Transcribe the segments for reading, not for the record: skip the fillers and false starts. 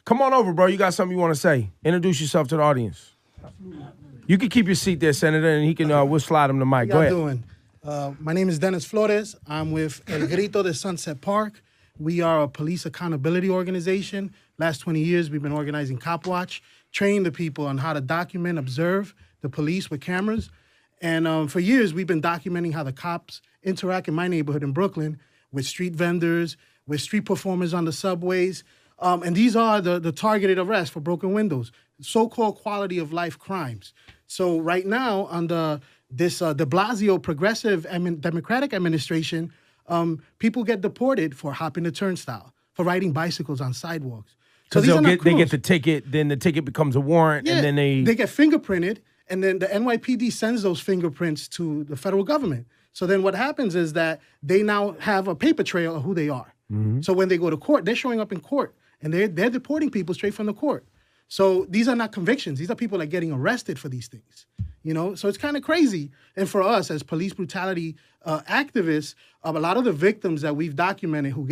Come on over, bro. You got something you want to say. Introduce yourself to the audience. You can keep your seat there, Senator, and he can. We'll slide him the mic. Go How ahead. y'all doing? My name is Dennis Flores. I'm with El Grito de Sunset Park. We are a police accountability organization. Last 20 years, we've been organizing Cop Watch, training the people on how to document, observe the police with cameras. And for years, we've been documenting how the cops interact in my neighborhood in Brooklyn with street vendors, with street performers on the subways. And these are the targeted arrests for broken windows, so-called quality of life crimes. So right now, under this de Blasio progressive Democratic administration, people get deported for hopping the turnstile, for riding bicycles on sidewalks. So they get the ticket, then the ticket becomes a warrant, and then they get fingerprinted, and then the NYPD sends those fingerprints to the federal government. So then what happens is that they now have a paper trail of who they are. Mm-hmm. So when they go to court, they're showing up in court, and they're deporting people straight from the court. So these are not convictions. These are people that are getting arrested for these things. So it's kind of crazy. And for us as police brutality activists, a lot of the victims that we've documented who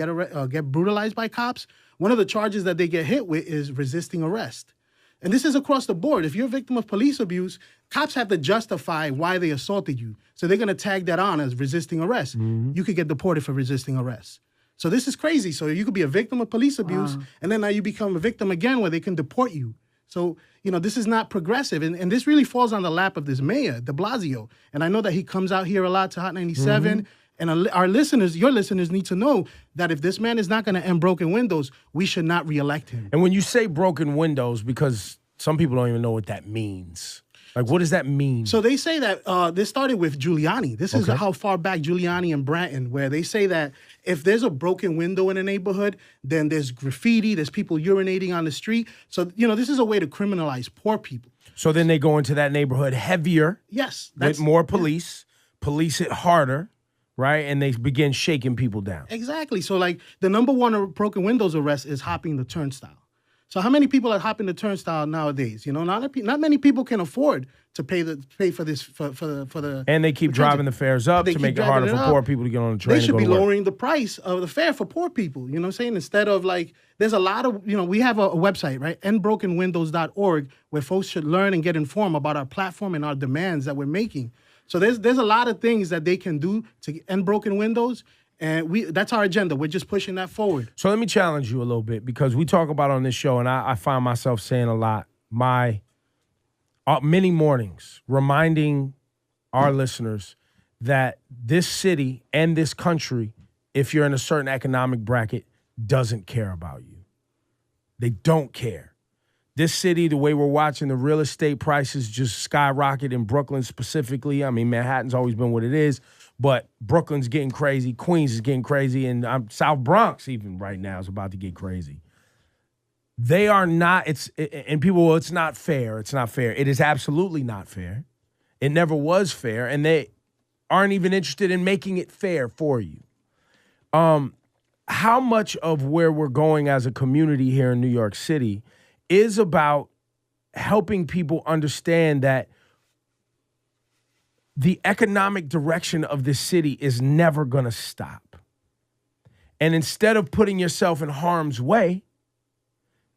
get brutalized by cops, one of the charges that they get hit with is resisting arrest. And this is across the board. If you're a victim of police abuse, cops have to justify why they assaulted you. So they're going to tag that on as resisting arrest. Mm-hmm. You could get deported for resisting arrest. So this is crazy. So you could be a victim of police abuse, and then now you become a victim again where they can deport you. So, this is not progressive. And this really falls on the lap of this mayor, de Blasio. And I know that he comes out here a lot to Hot 97. Mm-hmm. And our listeners, your listeners need to know that if this man is not going to end broken windows, we should not reelect him. And when you say broken windows, because some people don't even know what that means. Like, what does that mean? So they say that this started with Giuliani. This is how far back Giuliani and Branton, where they say that if there's a broken window in a neighborhood, then there's graffiti, there's people urinating on the street. So, this is a way to criminalize poor people. So then they go into that neighborhood heavier. Yes. With more police, police it harder, right? And they begin shaking people down. Exactly. So, like, the number one broken windows arrest is hopping the turnstile. So how many people are hopping the turnstile nowadays? Not many people can afford to pay for this for the. And they keep driving the fares up to make it harder for poor people to get on the train. They should be lowering the price of the fare for poor people. You know what I'm saying? Instead of there's a lot of we have a website, right? endbrokenwindows.org, where folks should learn and get informed about our platform and our demands that we're making. So there's a lot of things that they can do to end broken windows. And that's our agenda. We're just pushing that forward. So let me challenge you a little bit, because we talk about on this show, and I find myself saying a lot, many mornings, reminding our listeners that this city and this country, if you're in a certain economic bracket, doesn't care about you. They don't care. This city, the way we're watching the real estate prices just skyrocket in Brooklyn specifically. I mean, Manhattan's always been what it is. But Brooklyn's getting crazy, Queens is getting crazy, and South Bronx even right now is about to get crazy. They are not, and people, well, it's not fair. It's not fair. It is absolutely not fair. It never was fair, and they aren't even interested in making it fair for you. How much of where we're going as a community here in New York City is about helping people understand that the economic direction of this city is never going to stop. And instead of putting yourself in harm's way,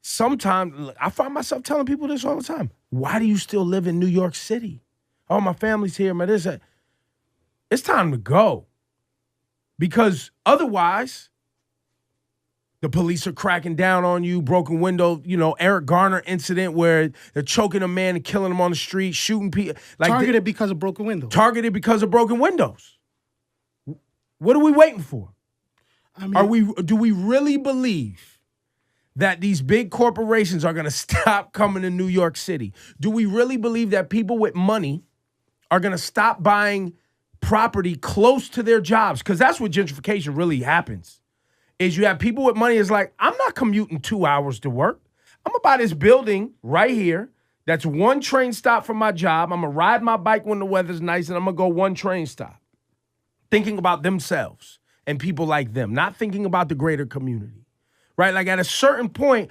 sometimes I find myself telling people this all the time. Why do you still live in New York City? Oh, my family's here. It's time to go. Because otherwise, the police are cracking down on you, broken window, Eric Garner incident where they're choking a man and killing him on the street, shooting people. Targeted because of broken windows. Targeted because of broken windows. What are we waiting for? Do we really believe that these big corporations are going to stop coming to New York City? Do we really believe that people with money are going to stop buying property close to their jobs? Because that's what gentrification really happens. Is you have people with money is like, I'm not commuting 2 hours to work. I'm going to buy this building right here. That's one train stop from my job. I'm going to ride my bike when the weather's nice, and I'm going to go one train stop. Thinking about themselves and people like them, not thinking about the greater community, right? Like at a certain point,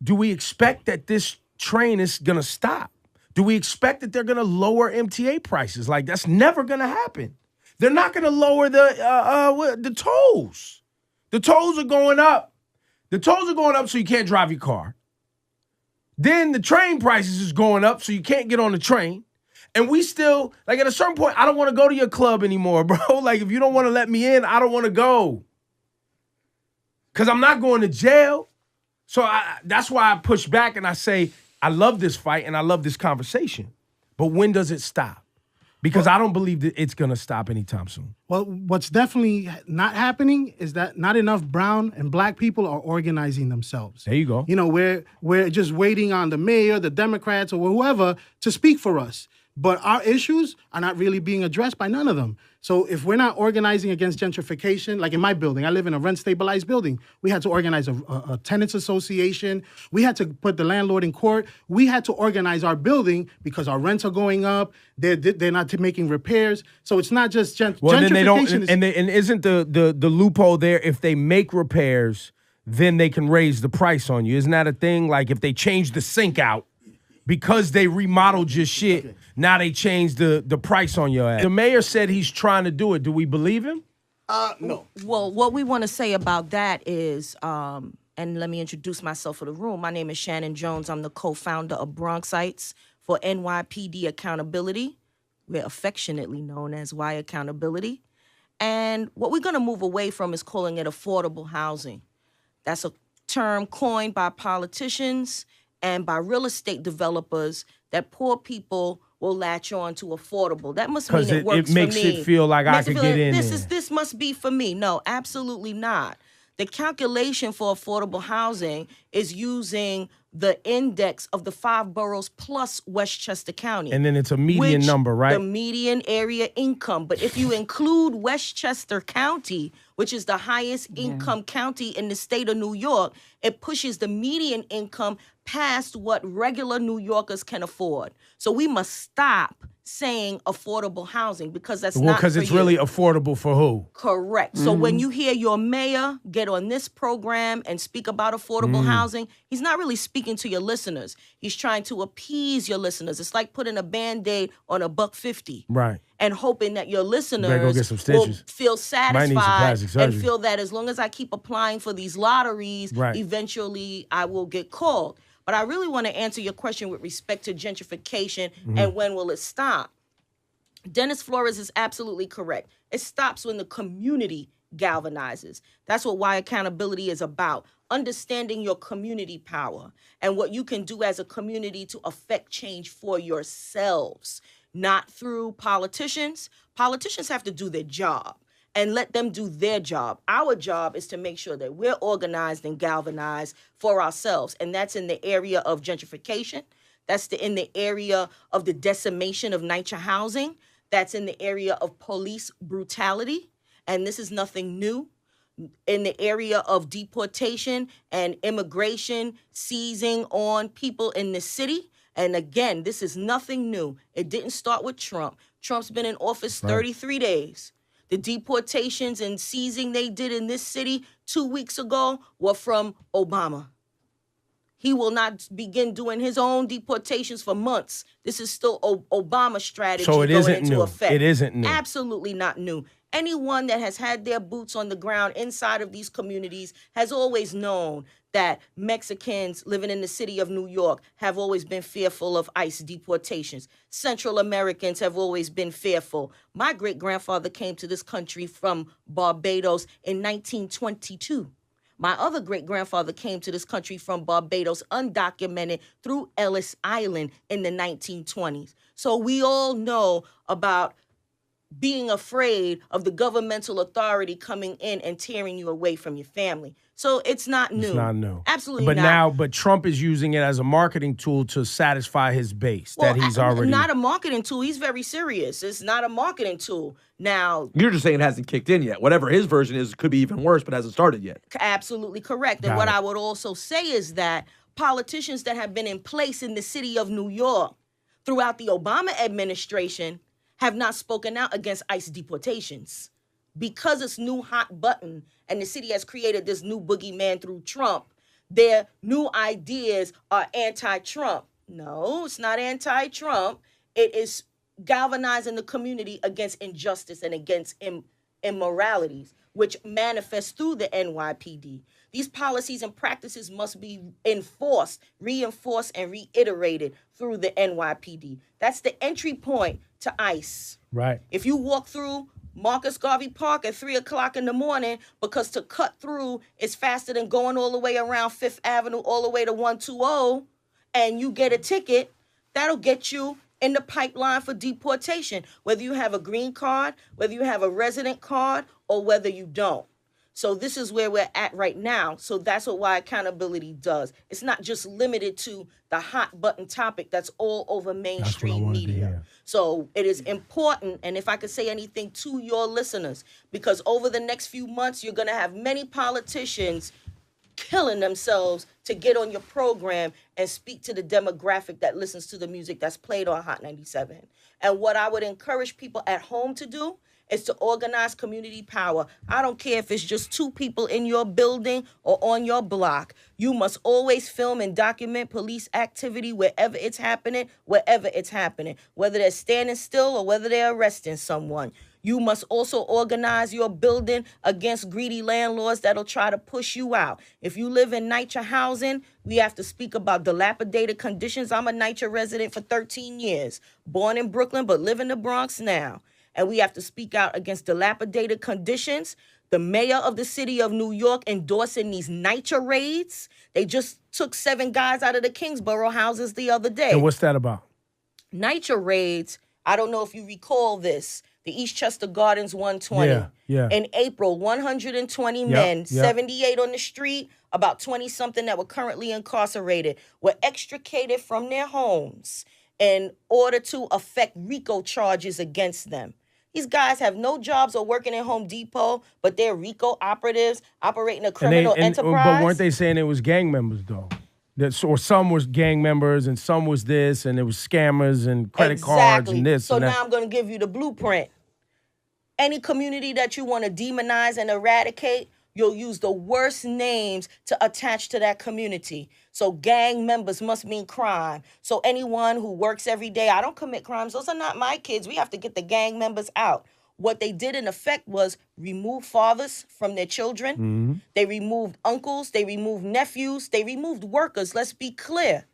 do we expect that this train is going to stop? Do we expect that they're going to lower MTA prices? Like that's never going to happen. They're not going to lower the tolls. The tolls are going up. The tolls are going up so you can't drive your car. Then the train prices is going up so you can't get on the train. And we still, like at a certain point, I don't want to go to your club anymore, bro. Like if you don't want to let me in, I don't want to go. Because I'm not going to jail. So that's why I push back and I say, I love this fight and I love this conversation. But when does it stop? Because I don't believe that it's going to stop anytime soon. Well, what's definitely not happening is that not enough brown and black people are organizing themselves. There you go. You know, we're just waiting on the mayor, the Democrats, or whoever to speak for us. But our issues are not really being addressed by none of them. So if we're not organizing against gentrification, like in my building, I live in a rent-stabilized building. We had to organize a tenants association. We had to put the landlord in court. We had to organize our building because our rents are going up. They're not making repairs. So it's not just gentrification. Well, then they don't, and isn't the loophole there, if they make repairs, then they can raise the price on you? Isn't that a thing? Like if they change the sink out, because they remodeled your shit, now they changed the price on your ass. The mayor said he's trying to do it. Do we believe him? No. Well, what we want to say about that is, and let me introduce myself for the room. My name is Shannon Jones. I'm the co-founder of Bronxites for NYPD Accountability. We're affectionately known as Y Accountability. And what we're going to move away from is calling it affordable housing. That's a term coined by politicians and by real estate developers that poor people will latch on to affordable. That must mean it works for me. It makes it feel like I could get in there. This must be for me. No, absolutely not. The calculation for affordable housing is using the index of the 5 boroughs plus Westchester County. And then it's a median number, right? The median area income. But if you include Westchester County, which is the highest income county in the state of New York, it pushes the median income past what regular New Yorkers can afford. So we must stop saying affordable housing because that's not for you. Because it's really affordable for who? Correct. So when you hear your mayor get on this program and speak about affordable housing, he's not really speaking to your listeners. He's trying to appease your listeners. It's like putting a Band-Aid on $1.50. Right. And hoping that your listeners go get some will stitches. feel Might need some satisfied plastic surgery. and feel that as long as I keep applying for these lotteries, eventually I will get called. But I really want to answer your question with respect to gentrification and when will it stop. Dennis Flores is absolutely correct. It stops when the community galvanizes. That's what Y Accountability is about. Understanding your community power and what you can do as a community to affect change for yourselves, not through politicians. Politicians have to do their job and let them do their job. Our job is to make sure that we're organized and galvanized for ourselves. And that's in the area of gentrification. That's in the area of the decimation of NYCHA housing. That's in the area of police brutality. And this is nothing new. In the area of deportation and immigration, seizing on people in the city. And again, this is nothing new. It didn't start with Trump. Trump's been in office 33 days. The deportations and seizing they did in this city 2 weeks ago were from Obama. He will not begin doing his own deportations for months. This is still Obama strategy going into effect. It isn't new. Absolutely not new. Anyone that has had their boots on the ground inside of these communities has always known that Mexicans living in the city of New York have always been fearful of ICE deportations. Central Americans have always been fearful. My great-grandfather came to this country from Barbados in 1922. My other great-grandfather came to this country from Barbados undocumented through Ellis Island in the 1920s. So we all know about being afraid of the governmental authority coming in and tearing you away from your family. So it's not new. It's not new. Absolutely but not. But Trump is using it as a marketing tool to satisfy his base that he's already... Not a marketing tool. He's very serious. It's not a marketing tool. Now... You're just saying it hasn't kicked in yet. Whatever his version is could be even worse, but hasn't started yet. Absolutely correct. And what I would also say is that politicians that have been in place in the city of New York throughout the Obama administration have not spoken out against ICE deportations. Because it's new hot button and the city has created this new boogeyman through Trump, their new ideas are anti-Trump. No, it's not anti-Trump. It is galvanizing the community against injustice and against immoralities. which manifests through the NYPD. These policies and practices must be enforced, reinforced, and reiterated through the NYPD. That's the entry point to ICE. Right. If you walk through Marcus Garvey Park at 3 o'clock in the morning, because to cut through is faster than going all the way around 5th Avenue, all the way to 120, and you get a ticket, that'll get you in the pipeline for deportation, whether you have a green card, whether you have a resident card, or whether you don't. So this is where we're at right now. So that's why accountability does. It's not just limited to the hot button topic that's all over mainstream media. So it is important, and if I could say anything to your listeners, because over the next few months, you're going to have many politicians killing themselves to get on your program and speak to the demographic that listens to the music that's played on Hot 97. And what I would encourage people at home to do is to organize community power. I don't care if it's just 2 people in your building or on your block. You must always film and document police activity wherever it's happening, whether they're standing still or whether they're arresting someone. You must also organize your building against greedy landlords that'll try to push you out. If you live in NYCHA housing, we have to speak about dilapidated conditions. I'm a NYCHA resident for 13 years, born in Brooklyn, but live in the Bronx now. And we have to speak out against dilapidated conditions. The mayor of the city of New York endorsing these NYCHA raids. They just took 7 guys out of the Kingsborough houses the other day. And what's that about? NYCHA raids, I don't know if you recall this, the Eastchester Gardens 120. Yeah. In April, 120 men, 78 on the street, about 20-something that were currently incarcerated, were extricated from their homes in order to effect RICO charges against them. These guys have no jobs or working at Home Depot, but they're RICO operatives operating a criminal enterprise. But weren't they saying it was gang members, though? Or some was gang members and some was this, and it was scammers and credit cards and this. So and that. now I'm going to give you the blueprint. Any community that you want to demonize and eradicate, you'll use the worst names to attach to that community. So gang members must mean crime. So anyone who works every day, I don't commit crimes. Those are not my kids. We have to get the gang members out. What they did in effect was remove fathers from their children. Mm-hmm. They removed uncles. They removed nephews. They removed workers. Let's be clear.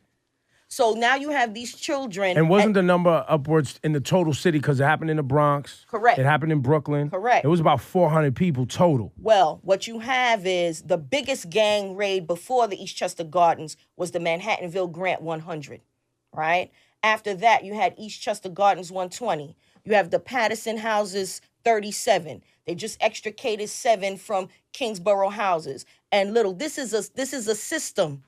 So now you have these children. And wasn't the number upwards in the total city because it happened in the Bronx? Correct. It happened in Brooklyn. Correct. It was about 400 people total. Well, what you have is the biggest gang raid before the Eastchester Gardens was the Manhattanville Grant 100, right? After that, you had Eastchester Gardens 120. You have the Patterson houses 37. They just extricated 7 from Kingsborough houses. And this is a system.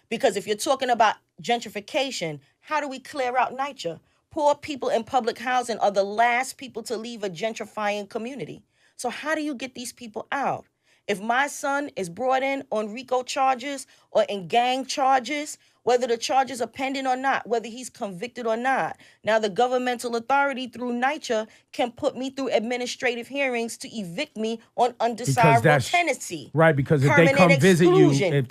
Because if you're talking about gentrification, how do we clear out NYCHA? Poor people in public housing are the last people to leave a gentrifying community. So how do you get these people out? If my son is brought in on RICO charges or in gang charges, whether the charges are pending or not, whether he's convicted or not, now the governmental authority through NYCHA can put me through administrative hearings to evict me on undesirable tenancy. Right, because if they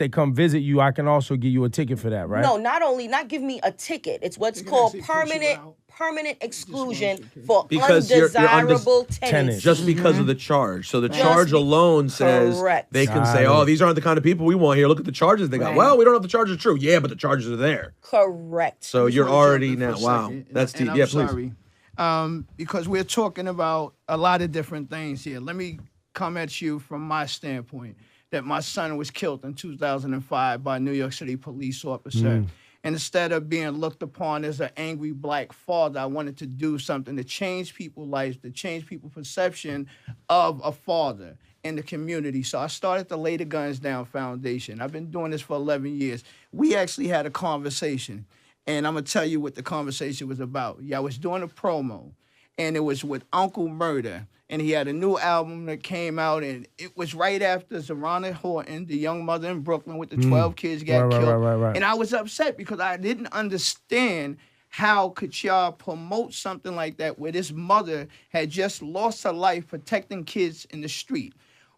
come visit you, I can also give you a ticket for that, right? No, not give me a ticket. It's what's called permanent exclusion for undesirable tenants. Just because of the charge. So the charge alone says they can say, oh, these aren't the kind of people we want here. Look at the charges they got. Well, we don't know if the charges are true. Yeah, but the charges are there. Correct. So you're already now, wow. That's deep. Yeah, please. Sorry. Because we're talking about a lot of different things here. Let me come at you from my standpoint that my son was killed in 2005 by a New York City police officer. And instead of being looked upon as an angry black father, I wanted to do something to change people's lives, to change people's perception of a father in the community. So I started the Lay the Guns Down Foundation. I've been doing this for 11 years. We actually had a conversation, and I'm going to tell you what the conversation was about. Yeah, I was doing a promo, and it was with Uncle Murder, and he had a new album that came out, and it was right after Zarana Horton, the young mother in Brooklyn with the 12 kids got killed. Right. And I was upset because I didn't understand how could y'all promote something like that where this mother had just lost her life protecting kids in the street.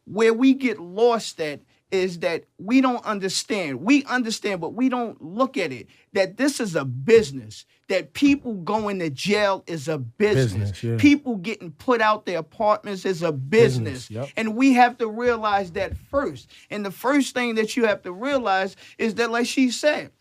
Where we get lost at is that we don't understand. We understand, but we don't look at it, that this is a business, that people going to jail is a business. Yeah. People getting put out their apartments is a business. Yep. And we have to realize that first. And the first thing that you have to realize is that, like she said,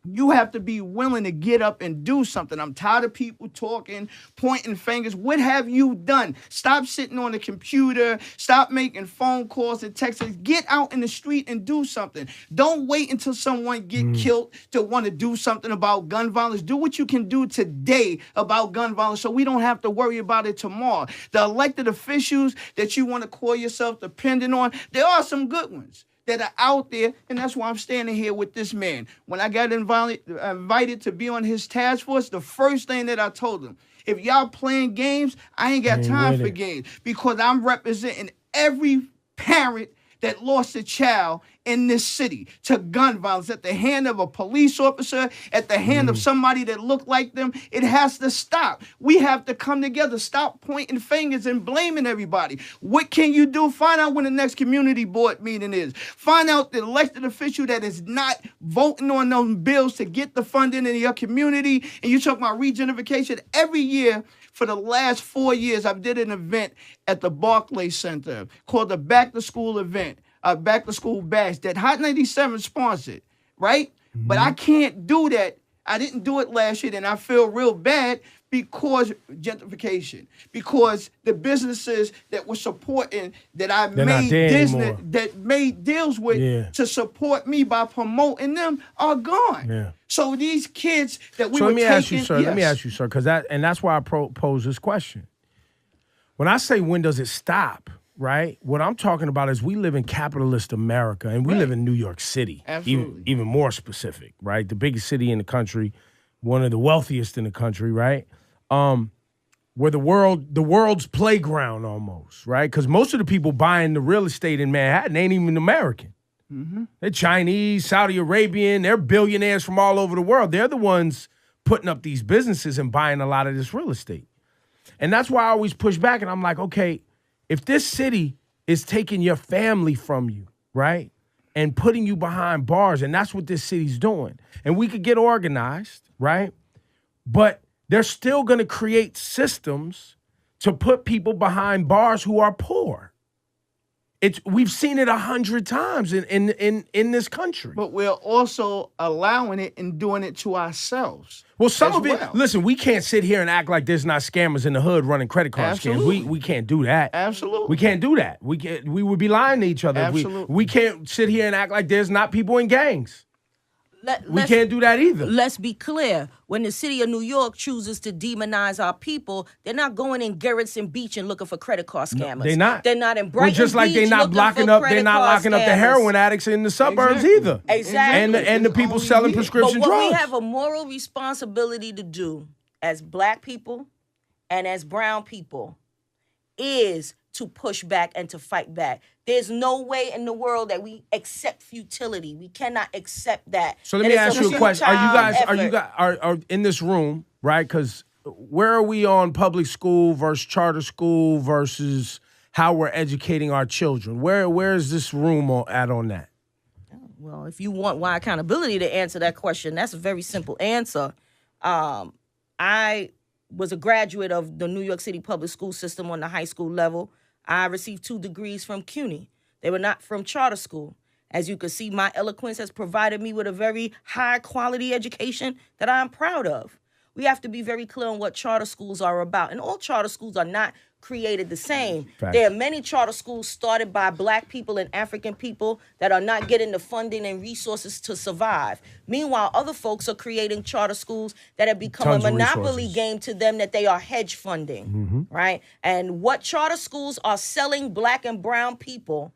you have to be willing to get up and do something. I'm tired of people talking, pointing fingers. What have you done? Stop sitting on the computer. Stop making phone calls and texts. Get out in the street and do something. Don't wait until someone get killed to want to do something about gun violence. Do what you can do today about gun violence so we don't have to worry about it tomorrow. The elected officials that you want to call yourself dependent on, there are some good ones that are out there, and that's why I'm standing here with this man. When I got invited to be on his task force, the first thing that I told him, if y'all playing games, I ain't got time for games, because I'm representing every parent that lost a child in this city to gun violence at the hand of a police officer, at the hand of somebody that looked like them. It has to stop. We have to come together. Stop pointing fingers and blaming everybody. What can you do? Find out when the next community board meeting is. Find out the elected official that is not voting on those bills to get the funding in your community. And you talk about regentrification. Every year, for the last 4 years, I did an event at the Barclays Center called the Back to School event, Back to School Bash that Hot 97 sponsored, right? But I can't do that. I didn't do it last year, and I feel real bad because gentrification, because the businesses that were supporting, that I made deals with to support me by promoting them are gone. Yeah. So these kids that we so were let me taking, ask you, sir. yes. Let me ask you, sir, because that's why I pose this question. When I say when does it stop, right? What I'm talking about is we live in capitalist America, and we live in New York City. Absolutely. Even more specific, right? The biggest city in the country, one of the wealthiest in the country, right? Where the world's playground almost, right? Because most of the people buying the real estate in Manhattan ain't even American. Mm-hmm. They're Chinese, Saudi Arabian. They're billionaires from all over the world. They're the ones putting up these businesses and buying a lot of this real estate. And that's why I always push back, and I'm like, okay, if this city is taking your family from you, right, and putting you behind bars, and that's what this city's doing, and we could get organized, right, but they're still going to create systems to put people behind bars who are poor. We've seen it 100 times in this country. But we're also allowing it and doing it to ourselves. Well, some of it, listen, we can't sit here and act like there's not scammers in the hood running credit card scams. We can't do that. Absolutely. We can't do that. We would be lying to each other. Absolutely. We can't sit here and act like there's not people in gangs. We can't do that either. Let's be clear. When the city of New York chooses to demonize our people, they're not going in Gerritsen Beach and looking for credit card scammers. No, they're not. They're not in Brighton just like Beach they're not looking they're not locking up the heroin addicts in the suburbs either. Exactly. And the people selling prescription but what drugs. we have a moral responsibility to do as black people and as brown people is to push back and to fight back. There's no way in the world that we accept futility. We cannot accept that. So let me ask you a question. Are you guys in this room, right? Because where are we on public school versus charter school versus how we're educating our children? Where is this room at on that? Well, if you want Y Accountability to answer that question, that's a very simple answer. I was a graduate of the New York City public school system on the high school level. I received 2 degrees from CUNY. They were not from charter school. As you can see, my eloquence has provided me with a very high quality education that I'm proud of. We have to be very clear on what charter schools are about. And all charter schools are not created the same. Facts. There are many charter schools started by black people and African people that are not getting the funding and resources to survive. Meanwhile, other folks are creating charter schools that have become a monopoly game to them that they are hedge funding, right? And what charter schools are selling black and brown people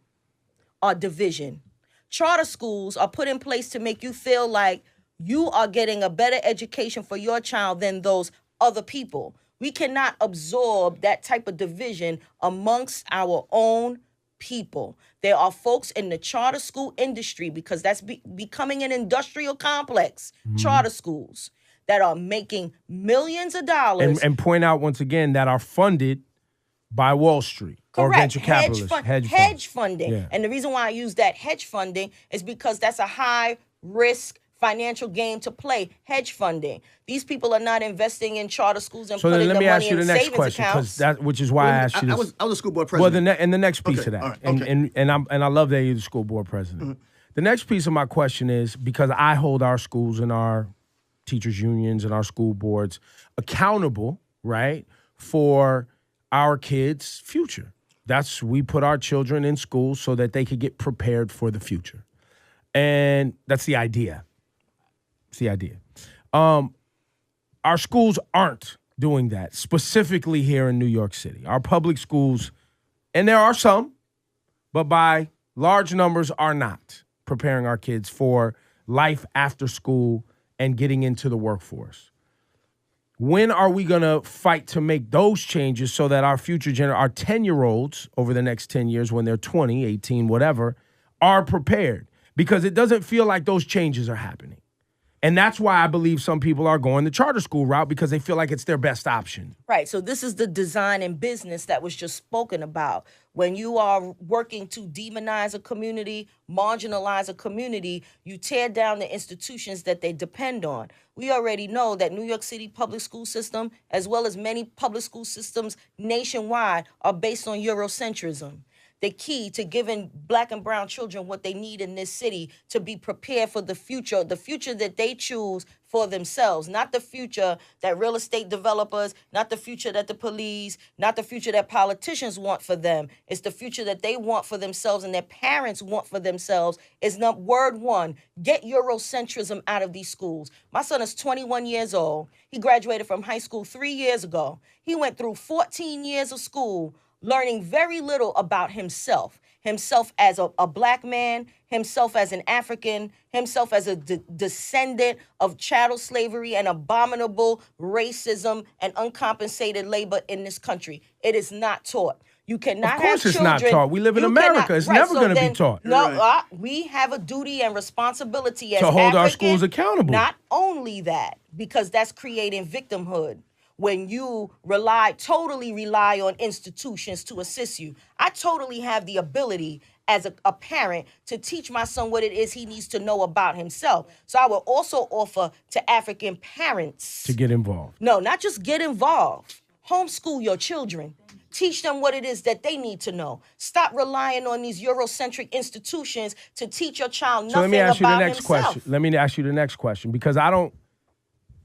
are division. Charter schools are put in place to make you feel like you are getting a better education for your child than those other people. We cannot absorb that type of division amongst our own people. There are folks in the charter school industry, because that's becoming an industrial complex, charter schools, that are making millions of dollars. And point out once again that are funded by Wall Street or Correct. venture capitalists. Hedge funding. Yeah. And the reason why I use that hedge funding is because that's a high risk financial game to play. Hedge funding. These people are not investing in charter schools and putting the money in savings accounts. So then let me ask you the next question, which is why I asked you this. I was a school board president. Well, the next piece of that, right, and I love that you're the school board president. The next piece of my question is, because I hold our schools and our teachers unions and our school boards accountable, right, for our kids' future. We put our children in school so that they could get prepared for the future. And that's the idea. It's the idea. Our schools aren't doing that, specifically here in New York City. Our public schools, and there are some, but by large numbers are not preparing our kids for life after school and getting into the workforce. When are we going to fight to make those changes so that our future our 10-year-olds over the next 10 years, when they're 20, 18, whatever, are prepared? Because it doesn't feel like those changes are happening. And that's why I believe some people are going the charter school route, because they feel like it's their best option. Right. So this is the design and business that was just spoken about. When you are working to demonize a community, marginalize a community, you tear down the institutions that they depend on. We already know that New York City public school system, as well as many public school systems nationwide, are based on Eurocentrism. The key to giving Black and brown children what they need in this city to be prepared for the future that they choose for themselves, not the future that real estate developers, not the future that the police, not the future that politicians want for them. It's the future that they want for themselves and their parents want for themselves. Is not word one. Get Eurocentrism out of these schools. My son is 21 years old. He graduated from high school 3 years ago. He went through 14 years of school, learning very little about himself as a Black man, himself as an African, himself as a descendant of chattel slavery and abominable racism and uncompensated labor in this country. It is not taught. You cannot have children. Of course it's not taught. We live in America. It's never going to be taught. No, we have a duty and responsibility as to hold our African, schools accountable. Not only that, because that's creating victimhood. When you totally rely on institutions to assist you. I totally have the ability as a parent to teach my son what it is he needs to know about himself. So I will also offer to African parents to get involved. No, not just get involved. Homeschool your children. Teach them what it is that they need to know. Stop relying on these Eurocentric institutions to teach your child nothing about himself. So let me ask you the next question. Let me ask you the next question, because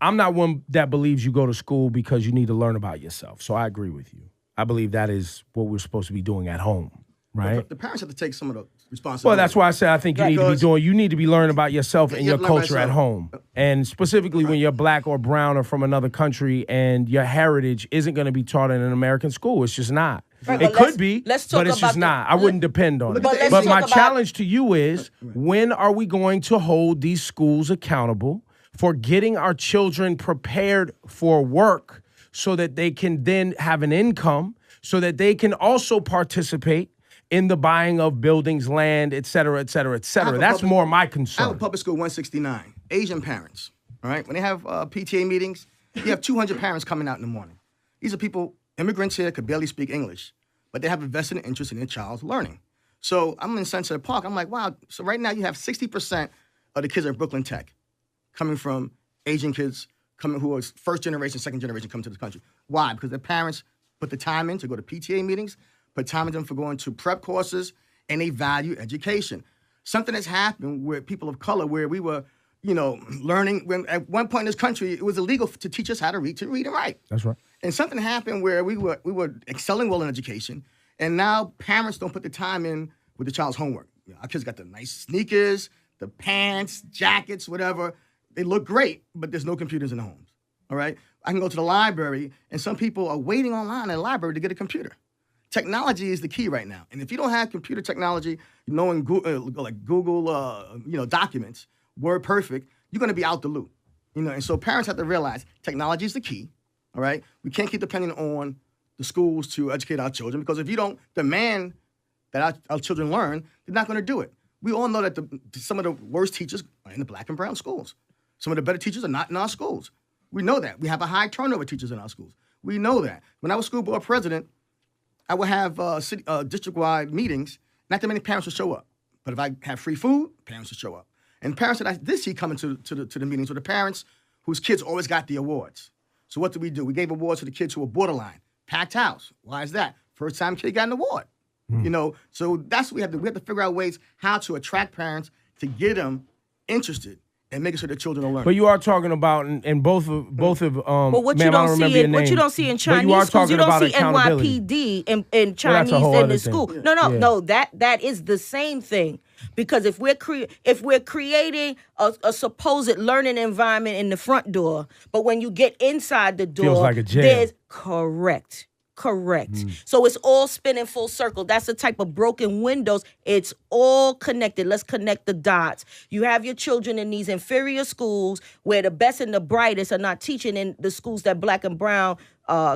I'm not one that believes you go to school because you need to learn about yourself. So I agree with you. I believe that is what we're supposed to be doing at home, right? But the parents have to take some of the responsibility. Well, that's why I said I think you need to be learning about yourself and your culture at home. And specifically when you're Black or brown or from another country and your heritage isn't going to be taught in an American school. It's just not. Right, it could be, but it's just not. I wouldn't depend on it. But my challenge to you is, when are we going to hold these schools accountable for getting our children prepared for work so that they can then have an income, so that they can also participate in the buying of buildings, land, et cetera, et cetera, et cetera? That's more my concern. I have a public school 169, Asian parents, all right? When they have PTA meetings, you have 200 parents coming out in the morning. These are people, immigrants here, could barely speak English, but they have a vested interest in their child's learning. So I'm in Sunset Park. I'm like, wow, so right now you have 60% of the kids at Brooklyn Tech coming from Asian kids who are first generation, second generation come to this country. Why? Because their parents put the time in to go to PTA meetings, put time in them for going to prep courses, and they value education. Something has happened where people of color, where we were, learning, when at one point in this country, it was illegal to teach us how to read and write. That's right. And something happened where we were excelling well in education, and now parents don't put the time in with the child's homework. Our kids got the nice sneakers, the pants, jackets, whatever. They look great, but there's no computers in the homes, all right? I can go to the library, and some people are waiting online in the library to get a computer. Technology is the key right now. And if you don't have computer technology, knowing Google documents, Word Perfect, you're going to be out the loop. And so parents have to realize technology is the key, all right? We can't keep depending on the schools to educate our children, because if you don't demand that our children learn, they're not going to do it. We all know that some of the worst teachers are in the Black and brown schools. Some of the better teachers are not in our schools. We know that. We have a high turnover of teachers in our schools. We know that. When I was school board president, I would have district-wide meetings. Not that many parents would show up. But if I have free food, parents would show up. And parents that I did see coming to the meetings were the parents whose kids always got the awards. So what did we do? We gave awards to the kids who were borderline. Packed house. Why is that? First time kid got an award. You know, so that's what we have to figure out ways how to attract parents to get them interested and making sure their children are learning. But you are talking about in both of but what you don't see in Chinese schools, you don't see NYPD in Chinese in the school. Yeah. No, that is the same thing. Because if we're creating a supposed learning environment in the front door, but when you get inside the door, feels like a jail. There's correct. So it's all spinning full circle. That's the type of broken windows. It's all connected. Let's connect the dots. You have your children in these inferior schools where the best and the brightest are not teaching in the schools that black and brown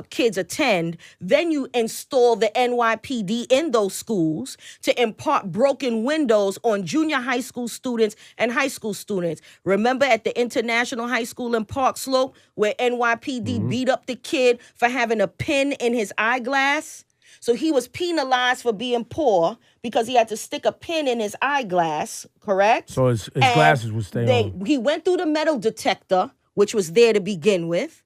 kids attend. Then you install the NYPD in those schools to impart broken windows on junior high school students and high school students. Remember at the International High School in Park Slope where NYPD beat up the kid for having a pin in his eyeglass? So he was penalized for being poor because he had to stick a pin in his eyeglass, correct? So his glasses would stay on. He went through the metal detector, which was there to begin with.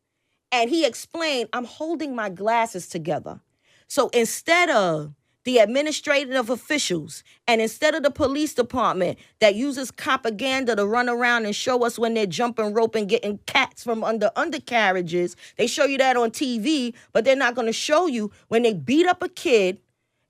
And he explained, I'm holding my glasses together. So instead of the administrative officials and instead of the police department that uses propaganda to run around and show us when they're jumping rope and getting cats from undercarriages, they show you that on TV, but they're not going to show you when they beat up a kid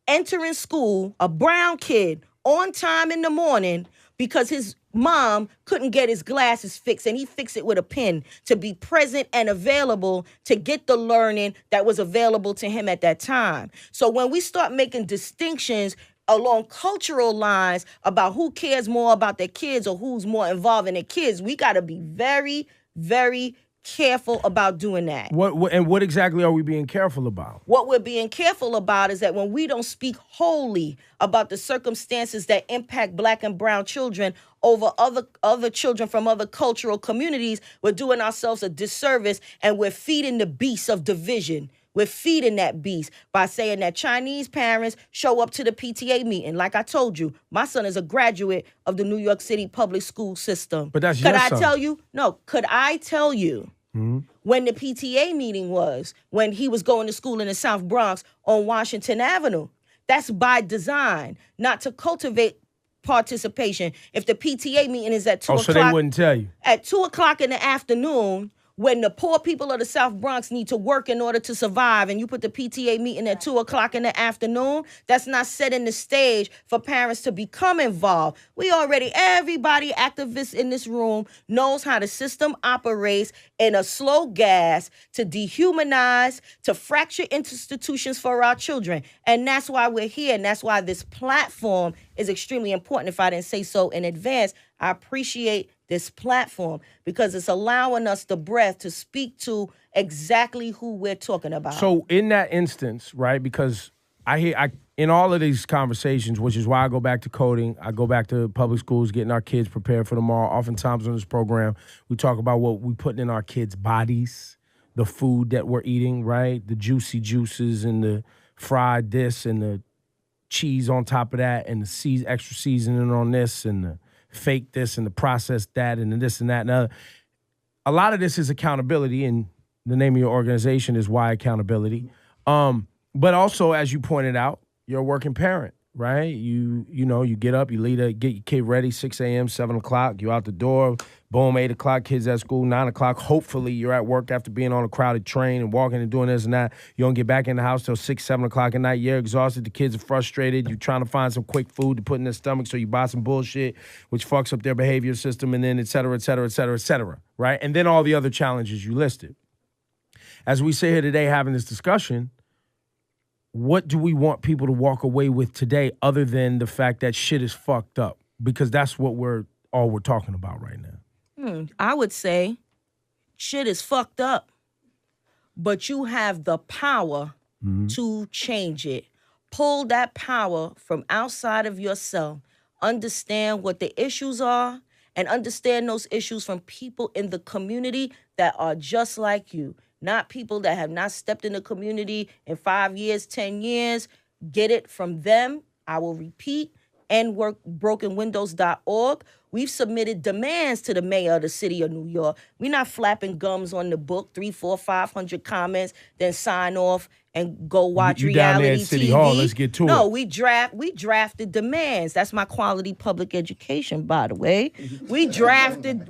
entering school, a brown kid, on time in the morning because his mom couldn't get his glasses fixed and he fixed it with a pen to be present and available to get the learning that was available to him at that time. So when we start making distinctions along cultural lines about who cares more about their kids or who's more involved in their kids, we got to be very, very careful about doing that. What exactly are we being careful about? What we're being careful about is that when we don't speak wholly about the circumstances that impact black and brown children over other children from other cultural communities, we're doing ourselves a disservice and we're feeding the beast of division. We're feeding that beast by saying that Chinese parents show up to the PTA meeting. Like I told you, my son is a graduate of the New York City public school system. But that's your son. Could I tell you when the PTA meeting was, when he was going to school in the South Bronx on Washington Avenue? That's by design, not to cultivate participation. If the PTA meeting is at 2 o'clock. So they wouldn't tell you. At 2 o'clock in the afternoon, when the poor people of the South Bronx need to work in order to survive, and you put the PTA meeting at 2 o'clock in the afternoon, that's not setting the stage for parents to become involved. Everybody activists in this room knows how the system operates in a slow gas to dehumanize, to fracture institutions for our children. And that's why we're here, and that's why this platform is extremely important. If I didn't say so in advance, I appreciate this platform because it's allowing us the breath to speak to exactly who we're talking about. So in that instance, right, because I in all of these conversations, which is why I go back to coding, I go back to public schools, getting our kids prepared for tomorrow. Oftentimes on this program, we talk about what we put in our kids' bodies, the food that we're eating, right, the juicy juices and the fried this and the cheese on top of that and the extra seasoning on this and the fake this and the processed that and the this and that and other. A lot of this is accountability, and the name of your organization is Why Accountability. But also, as you pointed out, you're a working parent, right? You get up, you get your kid ready, 6 a.m., 7 o'clock, you out the door, boom, 8 o'clock, kids at school, 9 o'clock. Hopefully you're at work after being on a crowded train and walking and doing this and that. You don't get back in the house till 6, 7 o'clock at night. You're exhausted. The kids are frustrated. You're trying to find some quick food to put in their stomach, so you buy some bullshit, which fucks up their behavior system, and then et cetera, et cetera, et cetera, et cetera, right? And then all the other challenges you listed. As we sit here today having this discussion, what do we want people to walk away with today other than the fact that shit is fucked up? Because that's what we're talking about right now. I would say shit is fucked up, but you have the power to change it. Pull that power from outside of yourself. Understand what the issues are and understand those issues from people in the community that are just like you. not people that have not stepped in the community in 5 years, 10 years. Get it from them. I will repeat, endbrokenwindows.org. We've submitted demands to the mayor of the city of New York. We're not flapping gums on the book, 300, 400, 500 comments, then sign off and go watch you reality down there at City TV. Hall, let's get to it. No, we drafted demands. That's my quality public education, by the way. We drafted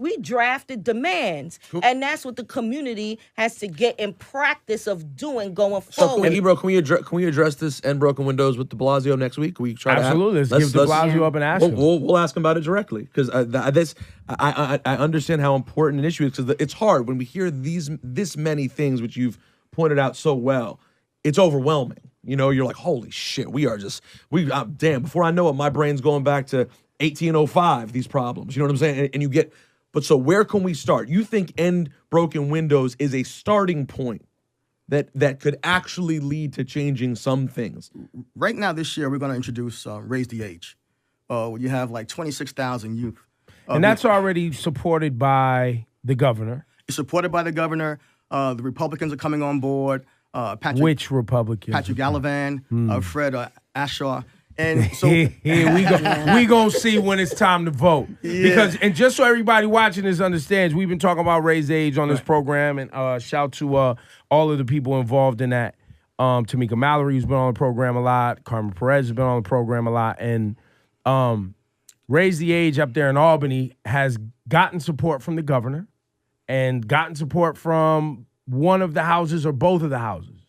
demands. And that's what the community has to get in practice of doing going forward. And Ebro, can we address this End Broken Windows with de Blasio next week? Can we try Absolutely. to Let's give de Blasio up and ask him. We'll ask him about it directly, because I understand how important an issue is, because it's hard when we hear this many things, which you've pointed out so well. It's overwhelming. You know, you're like, holy shit, damn, before I know it, my brain's going back to 1805, these problems. You know what I'm saying? And you get, but so where can we start? You think End Broken Windows is a starting point that could actually lead to changing some things? Right now, this year, we're going to introduce Raise the Age. You have like 26,000 youth. And that's already supported by the governor. It's supported by the governor. The Republicans are coming on board. Which Republicans? Patrick Gallivan, Fred Ashaw. And so here we go. We gonna see when it's time to vote. Because, and just so everybody watching this understands, we've been talking about Raise the Age on this program, and shout to all of the people involved in that. Tamika Mallory, who's been on the program a lot. Carmen Perez has been on the program a lot. And Raise the Age up there in Albany has gotten support from the governor and gotten support from one of the houses or both of the houses.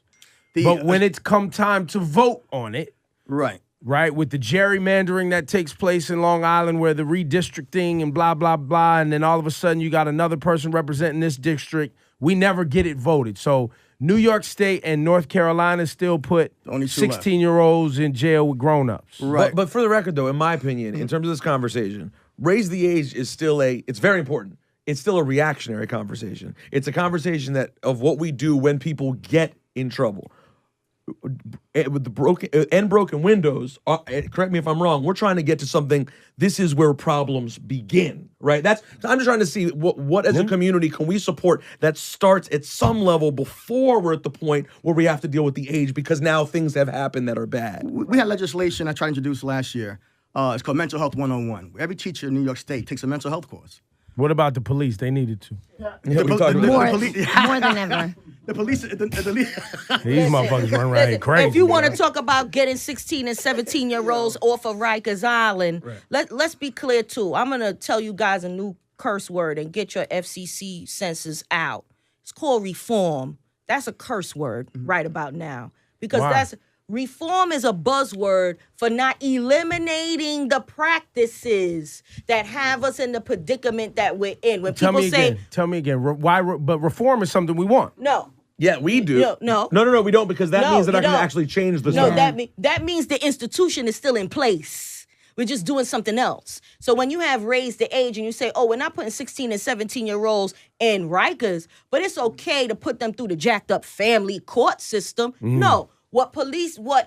But when it's come time to vote on it, right, with the gerrymandering that takes place in Long Island, where the redistricting and blah, blah, blah, and then all of a sudden you got another person representing this district, we never get it voted. So New York State and North Carolina still put 16-year-olds in jail with grown-ups. Right. But for the record, though, in my opinion, in terms of this conversation, Raise the Age is still it's very important. It's still a reactionary conversation. It's a conversation of what we do when people get in trouble. With the End Broken Windows, correct me if I'm wrong, we're trying to get to something, this is where problems begin, right? I'm just trying to see what as a community can we support that starts at some level before we're at the point where we have to deal with the age, because now things have happened that are bad. We had legislation I tried to introduce last year. It's called Mental Health 101. Every teacher in New York State takes a mental health course. What about the police? They needed to. More than ever. The police. These motherfuckers run around crazy. If you want to talk about getting 16 and 17-year-olds off of Rikers Island, let's be clear, too. I'm going to tell you guys a new curse word and get your FCC senses out. It's called reform. That's a curse word right about now. Because reform is a buzzword for not eliminating the practices that have us in the predicament that we're in. When tell me again. Why? But reform is something we want. No. Yeah, we do. No, we don't, because that means that I can actually change the stuff. No, that means the institution is still in place. We're just doing something else. So when you have raised the age and you say, we're not putting 16 and 17-year-olds in Rikers, but it's okay to put them through the jacked up family court system. No. What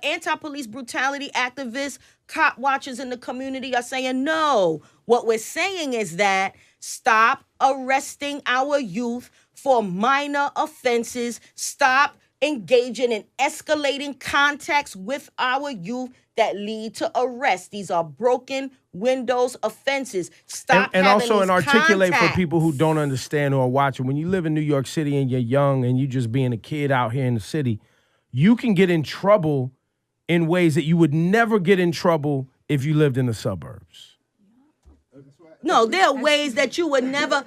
anti-police brutality activists, cop watchers in the community are saying, no. What we're saying is that stop arresting our youth for minor offenses. Stop engaging in escalating contacts with our youth that lead to arrest. These are broken windows offenses. Stop and having also these articulate contacts. for people who don't understand or are watching. When you live in New York City and you're young and you just being a kid out here in the city, you can get in trouble in ways that you would never get in trouble if you lived in the suburbs. No, there are ways that you would never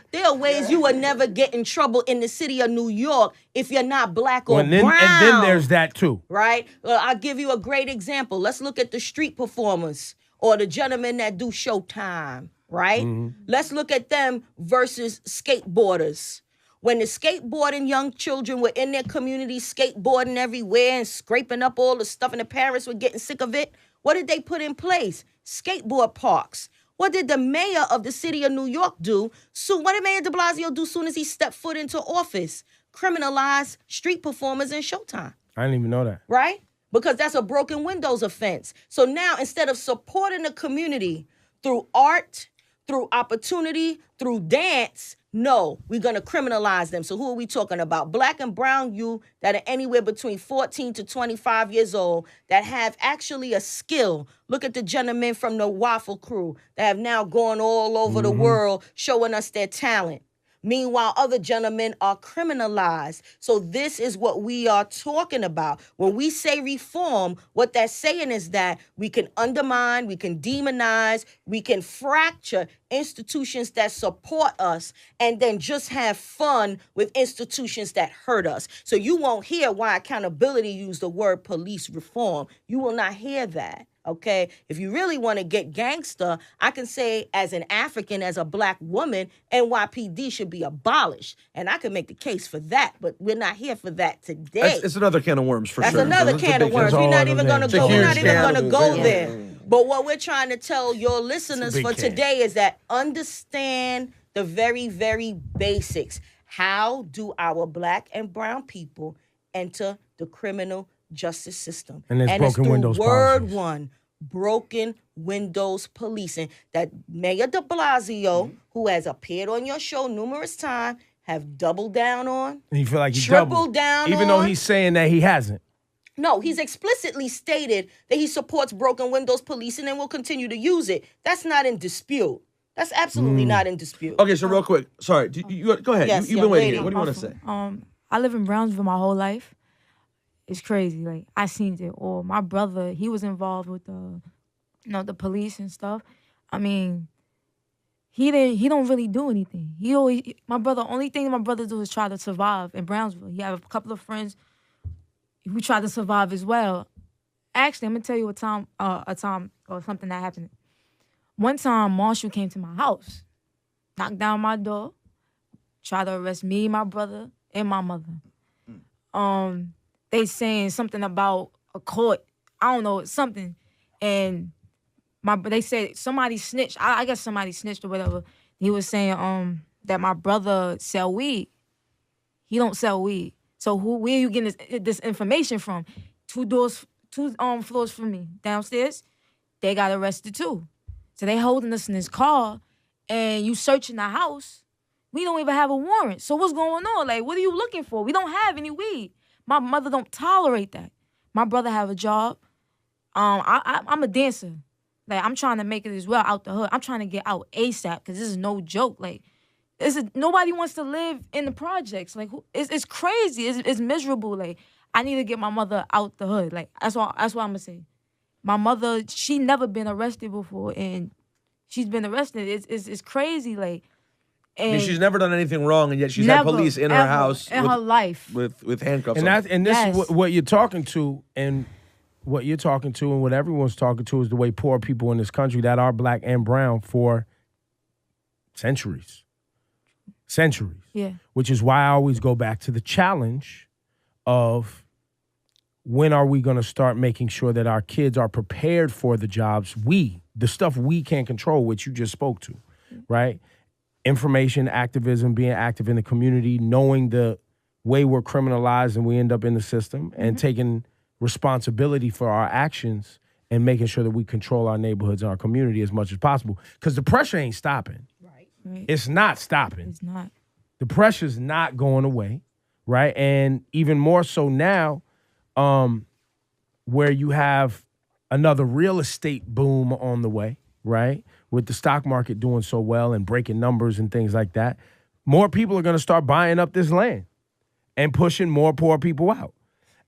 get in trouble in the city of New York if you're not black or brown. And then there's that too. Right? Well, I'll give you a great example. Let's look at the street performers or the gentlemen that do Showtime, right? Mm-hmm. Let's look at them versus skateboarders. When the skateboarding young children were in their community skateboarding everywhere and scraping up all the stuff and the parents were getting sick of it, what did they put in place? Skateboard parks. What did the mayor of the city of New York do? What did Mayor de Blasio do soon as he stepped foot into office? Criminalize street performers in Showtime. I didn't even know that. Right? Because that's a broken windows offense. So now instead of supporting the community through art, through opportunity, through dance, No, we're going to criminalize them. So who are we talking about? Black and brown youth that are anywhere between 14 to 25 years old that have actually a skill. Look at the gentlemen from the Waffle Crew that have now gone all over the world showing us their talent. Meanwhile, other gentlemen are criminalized. So this is what we are talking about. When we say reform, what that's saying is that we can undermine, we can demonize, we can fracture institutions that support us and then just have fun with institutions that hurt us. So you won't hear why accountability use the word police reform. You will not hear that. Okay, if you really want to get gangster, I can say as an African, as a black woman, NYPD should be abolished. And I can make the case for that, but we're not here for that today. It's another can of worms for That's sure. another can of worms. We're not even going to go. We're not even going to go there. But what we're trying to tell your listeners for today is that understand the very, very basics. How do our black and brown people enter the criminal justice system? And it's broken through windows word policies. one, broken windows policing that Mayor de Blasio, who has appeared on your show numerous times, have doubled down on. And you feel like he tripled doubled down even on. though he's saying that he hasn't. No, he's explicitly stated that he supports broken windows policing and will continue to use it. That's not in dispute. That's absolutely not in dispute. Okay, so real quick. Sorry, go ahead. Yes, You've young been waiting. lady. What do you want to say? I live in Brownsville my whole life. It's crazy. Like, I seen it all. My brother, he was involved with the police and stuff. I mean, he don't really do anything. Only thing my brother do is try to survive in Brownsville. He have a couple of friends who try to survive as well. Actually, I'm gonna tell you a time or something that happened. One time, Marshall came to my house, knocked down my door, tried to arrest me, my brother, and my mother. They saying something about a court. I don't know, something. And they said somebody snitched. I guess somebody snitched or whatever. He was saying that my brother sell weed. He don't sell weed. So where are you getting this information from? Two floors from me downstairs, they got arrested too. So they holding us in this car, and you searching the house. We don't even have a warrant. So what's going on? Like, what are you looking for? We don't have any weed. My mother don't tolerate that. My brother have a job. I'm a dancer. Like, I'm trying to make it as well out the hood. I'm trying to get out ASAP because this is no joke. Like, nobody wants to live in the projects. Like, it's crazy. It's miserable. Like, I need to get my mother out the hood. Like, that's what I'm gonna say. My mother, she never been arrested before, and she's been arrested. It's crazy. Like, and I mean, she's never done anything wrong, and yet she's had police in her house in her life with handcuffs. And this is what you're talking to, and what you're talking to, and what everyone's talking to is the way poor people in this country that are black and brown for centuries. Yeah. Which is why I always go back to the challenge of when are we going to start making sure that our kids are prepared for the jobs the stuff we can't control, which you just spoke to, right? Information, activism, being active in the community, knowing the way we're criminalized and we end up in the system, and taking responsibility for our actions and making sure that we control our neighborhoods and our community as much as possible. Because the pressure ain't stopping. Right. It's not stopping. It's not. The pressure's not going away, right? And even more so now, where you have another real estate boom on the way, right? With the stock market doing so well and breaking numbers and things like that, more people are going to start buying up this land and pushing more poor people out.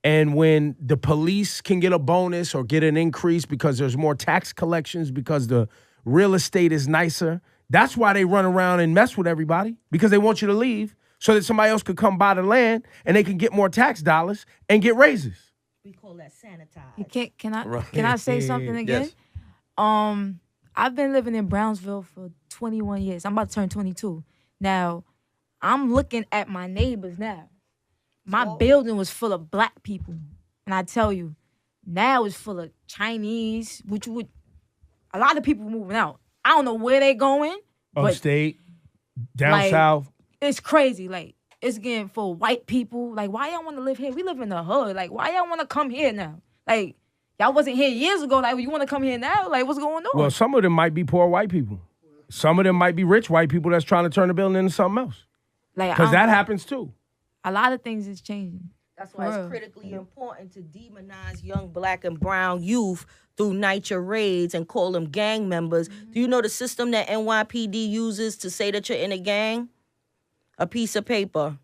And when the police can get a bonus or get an increase because there's more tax collections because the real estate is nicer, that's why they run around and mess with everybody, because they want you to leave so that somebody else could come buy the land and they can get more tax dollars and get raises. We call that sanitized. Can I say something again? Yes. I've been living in Brownsville for 21 years. I'm about to turn 22. Now, I'm looking at my neighbors now. My building was full of black people. And I tell you, now it's full of Chinese, a lot of people moving out. I don't know where they going. Upstate, down south. It's crazy. Like, it's getting full of white people. Like, why y'all want to live here? We live in the hood. Like, why y'all want to come here now? Like, y'all wasn't here years ago. Like, you want to come here now? Like, what's going on? Well, some of them might be poor white people. Some of them might be rich white people that's trying to turn the building into something else. Like, Because that happens too. a lot of things is changing. That's why it's critically important to demonize young black and brown youth through NYCHA raids and call them gang members. Do you know the system that NYPD uses to say that you're in a gang? A piece of paper.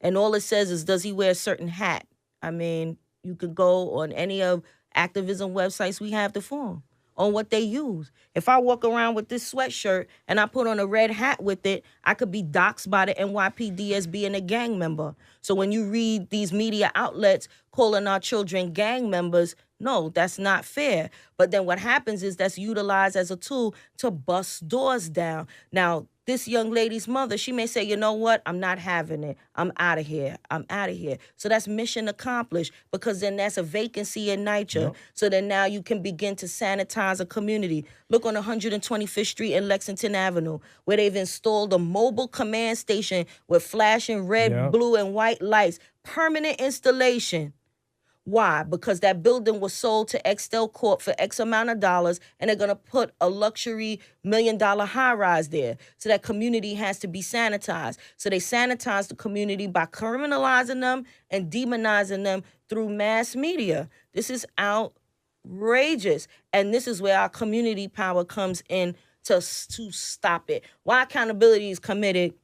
And all it says is, does he wear a certain hat? I mean, you could go on any of activism websites. We have the form on what they use. If I walk around with this sweatshirt and I put on a red hat with it, I could be doxxed by the NYPD as being a gang member. So when you read these media outlets calling our children gang members, no, that's not fair. But then what happens is that's utilized as a tool to bust doors down. Now, this young lady's mother, she may say, you know what? I'm not having it. I'm out of here. I'm out of here. So that's mission accomplished, because then that's a vacancy in NYCHA. Yep. So then now you can begin to sanitize a community. Look on 125th Street and Lexington Avenue, where they've installed a mobile command station with flashing red, blue, and white lights. Permanent installation. Why? Because that building was sold to Extel Corp for X amount of dollars, and they're going to put a luxury $1 million high-rise there. So that community has to be sanitized. So they sanitize the community by criminalizing them and demonizing them through mass media. This is outrageous. And this is where our community power comes in to stop it. Why accountability is committed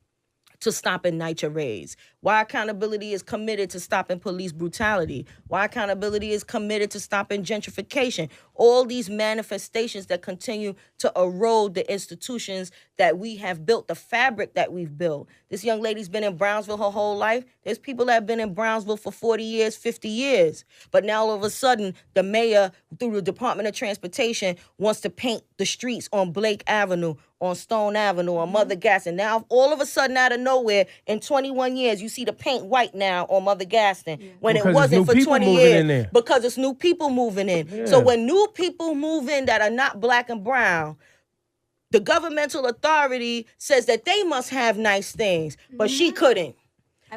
to stopping NYCHA raids. Why accountability is committed to stopping police brutality. Why accountability is committed to stopping gentrification. All these manifestations that continue to erode the institutions that we have built, the fabric that we've built. This young lady's been in Brownsville her whole life. There's people that have been in Brownsville for 40 years, 50 years. But now all of a sudden, the mayor, through the Department of Transportation, wants to paint the streets on Blake Avenue, on Stone Avenue, on Mother Gaston. Now, all of a sudden, out of nowhere, in 21 years, you see the paint white now on Mother Gaston, when because it wasn't for 20 years. Because it's new people moving in. Yeah. So when new people move in that are not black and brown, the governmental authority says that they must have nice things, but she couldn't.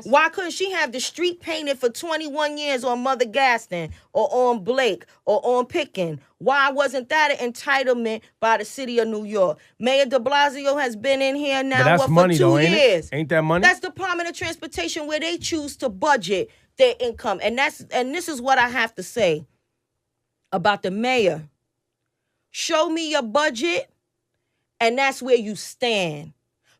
Why couldn't she have the street painted for 21 years on Mother Gaston or on Blake or on Picken? Why wasn't that an entitlement by the city of New York? Mayor de Blasio has been in here now for 2 years. Ain't that money? That's Department of Transportation, where they choose to budget their income. And this is what I have to say about the mayor. Show me your budget, and that's where you stand.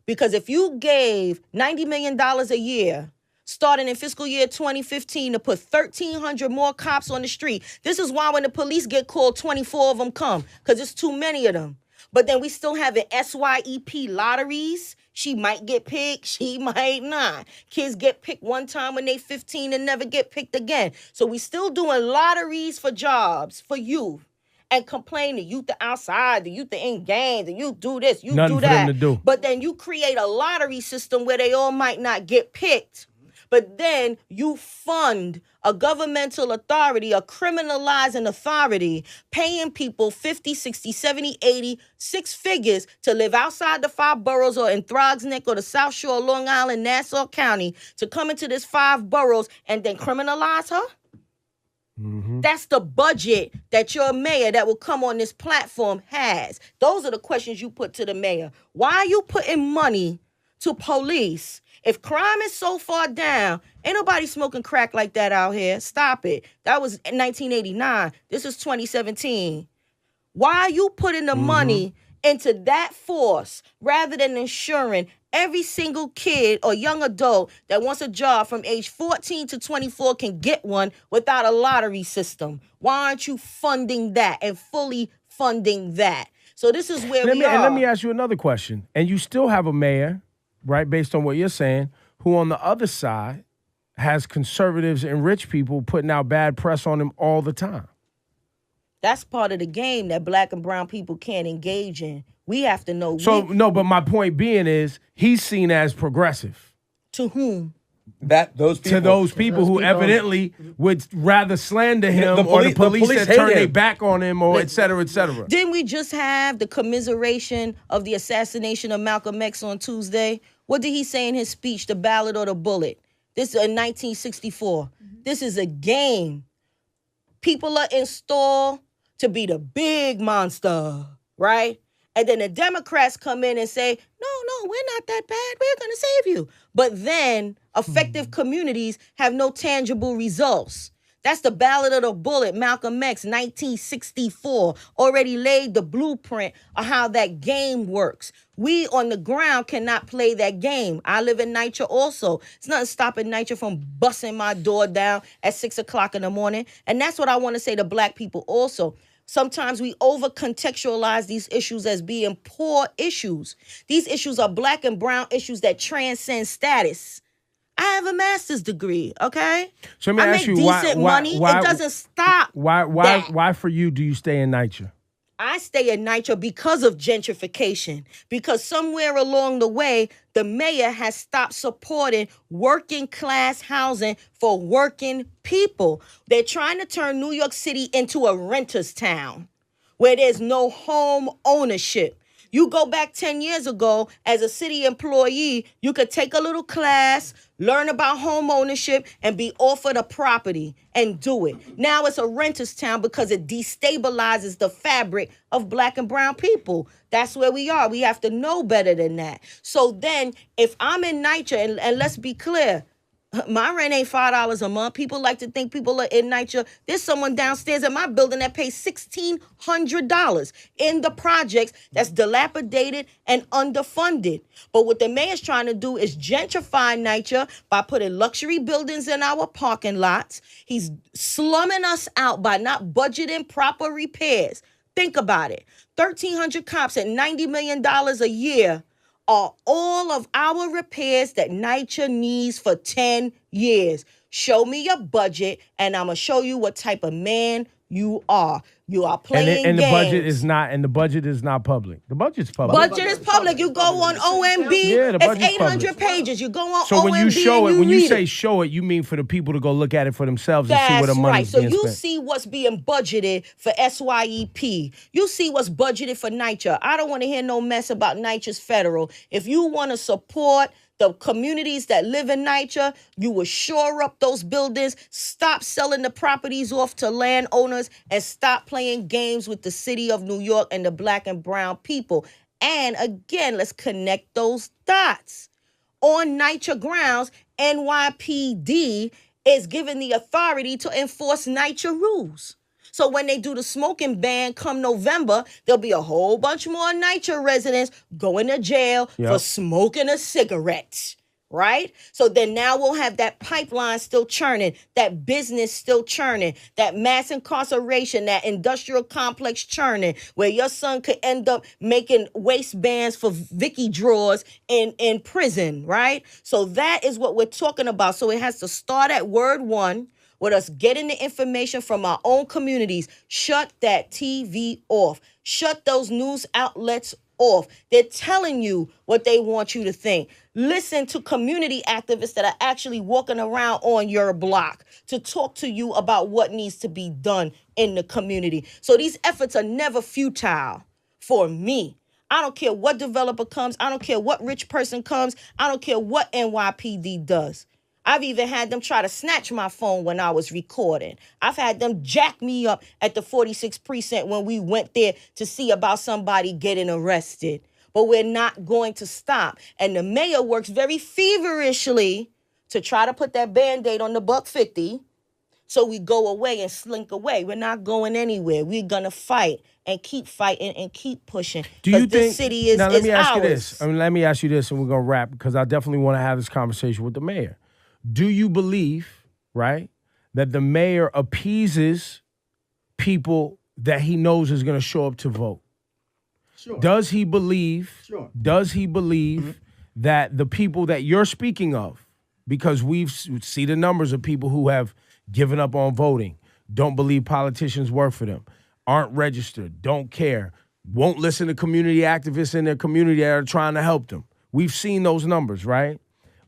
Because if you gave $90 million a year, starting in fiscal year 2015, to put 1,300 more cops on the street, this is why when the police get called, 24 of them come, because it's too many of them. But then we still have the SYEP lotteries. She might get picked, she might not. Kids get picked one time when they 15 and never get picked again. So we still doing lotteries for jobs, for youth. And complain the youth are outside, the youth are in gangs, the youth do this, you Nothing do that. for them to do. But then you create a lottery system where they all might not get picked. But then you fund a governmental authority, a criminalizing authority, paying people 50, 60, 70, 80, 6 figures to live outside the 5 boroughs or in Throgs Neck or the South Shore, Long Island, Nassau County, to come into this 5 boroughs and then criminalize her? Mm-hmm. That's the budget that your mayor that will come on this platform has. Those are the questions you put to the mayor. Why are you putting money to police? If crime is so far down, ain't nobody smoking crack like that out here. Stop it. That was 1989. This is 2017. Why are you putting the money into that force rather than ensuring every single kid or young adult that wants a job from age 14 to 24 can get one without a lottery system? Why aren't you funding that and fully funding that? So this is where we are. And let me ask you another question. And you still have a mayor, right, based on what you're saying, who on the other side has conservatives and rich people putting out bad press on him all the time. That's part of the game that black and brown people can't engage in. We have to know. But my point being is he's seen as progressive. To whom? Those people who evidently would rather slander him, or the police that turn their back on him, or et cetera, et cetera. Didn't we just have the commiseration of the assassination of Malcolm X on Tuesday? What did he say in his speech, the ballot or the bullet? This is in 1964. This is a game. People are installed to be the big monster, right? And then the Democrats come in and say, no, we're not that bad. We're going to save you. But then effective communities have no tangible results. That's the ballad of the bullet. Malcolm X, 1964, already laid the blueprint of how that game works. We on the ground cannot play that game. I live in NYCHA also. It's nothing stopping NYCHA from busting my door down at 6 o'clock in the morning. And that's what I want to say to black people also. Sometimes we over-contextualize these issues as being poor issues. These issues are black and brown issues that transcend status. I have a master's degree, okay? So let me ask you, decent money. It doesn't stop. Why for you do you stay in NYCHA? I stay in NYCHA because of gentrification. Because somewhere along the way, the mayor has stopped supporting working class housing for working people. They're trying to turn New York City into a renter's town where there's no home ownership. You go back 10 years ago, as a city employee, you could take a little class, learn about home ownership, and be offered a property and do it. Now it's a renter's town because it destabilizes the fabric of black and brown people. That's where we are. We have to know better than that. So then, if I'm in NYCHA, and let's be clear, my rent ain't $5 a month. People like to think people are in NYCHA. There's someone downstairs in my building that pays $1,600 in the projects that's dilapidated and underfunded. But what the mayor's trying to do is gentrify NYCHA by putting luxury buildings in our parking lots. He's slumming us out by not budgeting proper repairs. Think about it. 1,300 cops at $90 million a year are all of our repairs that NYCHA needs for 10 years. Show me your budget, and I'm going to show you what type of man you are. You are playing and games. The budget is not public. The budget's public. Budget is public. You go on OMB. Yeah, the it's budget's 800 public. pages. You go on So OMB when you show and it, when you read say it. show it, you mean for the people to go look at it for themselves and see where the That's money's right. So being you spent. see what's being budgeted for SYEP. You see what's budgeted for NYCHA. I don't want to hear no mess about NYCHA's federal. If you want to support the communities that live in NYCHA, you will shore up those buildings, stop selling the properties off to landowners, and stop playing games with the city of New York and the black and brown people. And again, let's connect those dots. On NYCHA grounds, NYPD is given the authority to enforce NYCHA rules. So when they do the smoking ban come November, there'll be a whole bunch more NYCHA residents going to jail for smoking a cigarette, right? So then now we'll have that pipeline still churning, that business still churning, that mass incarceration, that industrial complex churning, where your son could end up making waistbands for Vicky drawers in prison, right? So that is what we're talking about. So it has to start at word one, with us getting the information from our own communities. Shut that TV off. Shut those news outlets off. They're telling you what they want you to think. Listen to community activists that are actually walking around on your block to talk to you about what needs to be done in the community. So these efforts are never futile for me. I don't care what developer comes. I don't care what rich person comes. I don't care what NYPD does. I've even had them try to snatch my phone when I was recording. I've had them jack me up at the 46th precinct when we went there to see about somebody getting arrested. But we're not going to stop. And the mayor works very feverishly to try to put that Band-Aid on the $150. So we go away and slink away. We're not going anywhere. We're going to fight and keep fighting and keep pushing. Do you think this city is now? Let me ask ours. you this. Let me ask you this, and we're gonna wrap because I definitely want to have this conversation with the mayor. Do you believe, right, that the mayor appeases people that he knows is going to show up to vote? Sure. Does he believe? Sure. Does he believe that the people that you're speaking of, because we've see the numbers of people who have given up on voting, don't believe politicians work for them, aren't registered, don't care, won't listen to community activists in their community that are trying to help them. We've seen those numbers, right?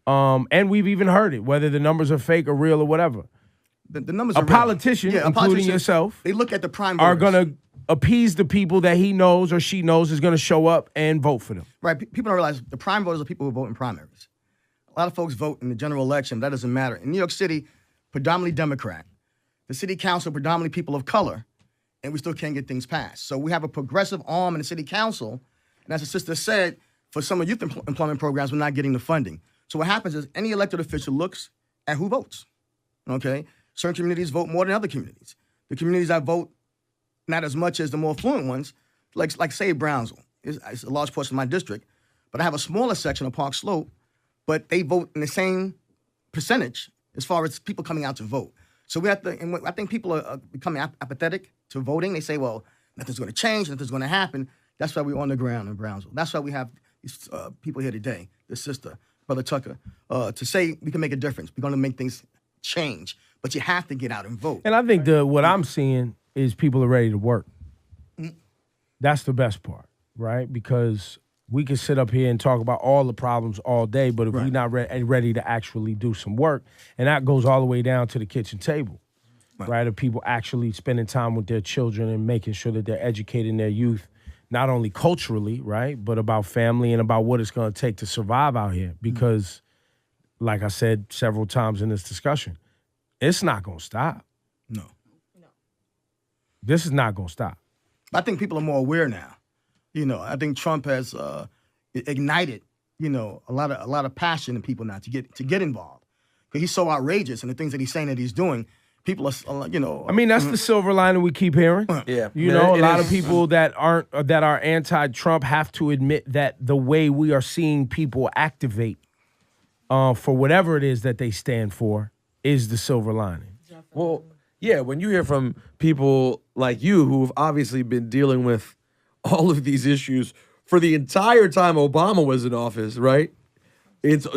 And we've even heard it, whether the numbers are fake or real or whatever. The numbers A are real. politician, Yeah, a including politician, yourself, they look at the prime are voters. going to appease the people that he knows or she knows is going to show up and vote for them. Right. People don't realize the prime voters are people who vote in primaries. A lot of folks vote in the general election. That doesn't matter. In New York City, predominantly Democrat. The city council, predominantly people of color. And we still can't get things passed. So we have a progressive arm in the city council And as the sister said, for some of youth employment programs, we're not getting the funding. So what happens is any elected official looks at who votes, okay? Certain communities vote more than other communities. The communities that vote not as much as the more affluent ones, like say Brownsville, it's a large portion of my district, but I have a smaller section of Park Slope, but they vote in the same percentage as far as people coming out to vote. So we have to, and I think people are becoming apathetic to voting. They say, well, nothing's going to change, nothing's going to happen. That's why we're on the ground in Brownsville. That's why we have these people here today, this sister, Brother Tucker, to say we can make a difference. We're going to make things change, but you have to get out and vote. And I think what I'm seeing is people are ready to work. That's the best part, right? Because we can sit up here and talk about all the problems all day, but if we're not ready to actually do some work, and that goes all the way down to the kitchen table, right? Of people actually spending time with their children and making sure that they're educating their youth, not only culturally, right, but about family and about what it's going to take to survive out here. Because, like I said several times in this discussion, it's not going to stop. No. This is not going to stop. I think people are more aware now. You know, I think Trump has ignited, you know, a lot of passion in people now to get involved. Because he's so outrageous and the things that he's saying that he's doing, people are, you know. I mean, that's the silver lining we keep hearing. Yeah. You know, a lot of people that are anti-Trump have to admit that the way we are seeing people activate for whatever it is that they stand for is the silver lining. Well, yeah, when you hear from people like you who've obviously been dealing with all of these issues for the entire time Obama was in office, right?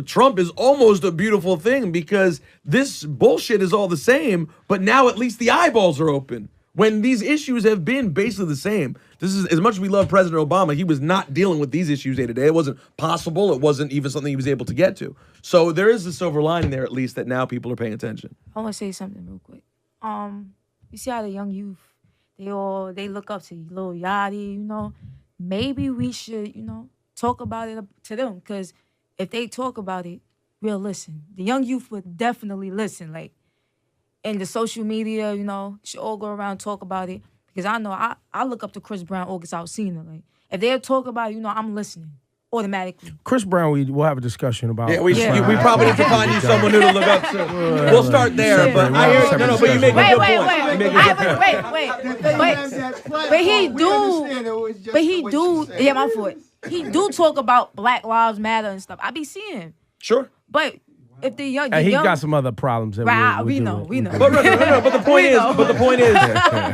Trump is almost a beautiful thing because this bullshit is all the same, but now at least the eyeballs are open. When these issues have been basically the same. This is, as much as we love President Obama, he was not dealing with these issues day to day. It wasn't possible. It wasn't even something he was able to get to. So there is a silver lining there, at least, that now people are paying attention. I want to say something real quick. You see how the young youth, they look up to Lil Yachty, you know. Maybe we should, you know, talk about it to them, because if they talk about it, we'll listen. The young youth would definitely listen. Like, in the social media, you know, should all go around and talk about it. Because I know I look up to Chris Brown, August Alsina. Like, if they talk about it, you know, I'm listening automatically. Chris Brown, we'll have a discussion about. Yeah, we probably need to find you someone new to look up to. We'll start there, but I hear but you make a good point. But he do. Yeah, my fault. He do talk about Black Lives Matter and stuff. I be seeing. Sure. But if the young, he's got some other problems. That we know. But the point is,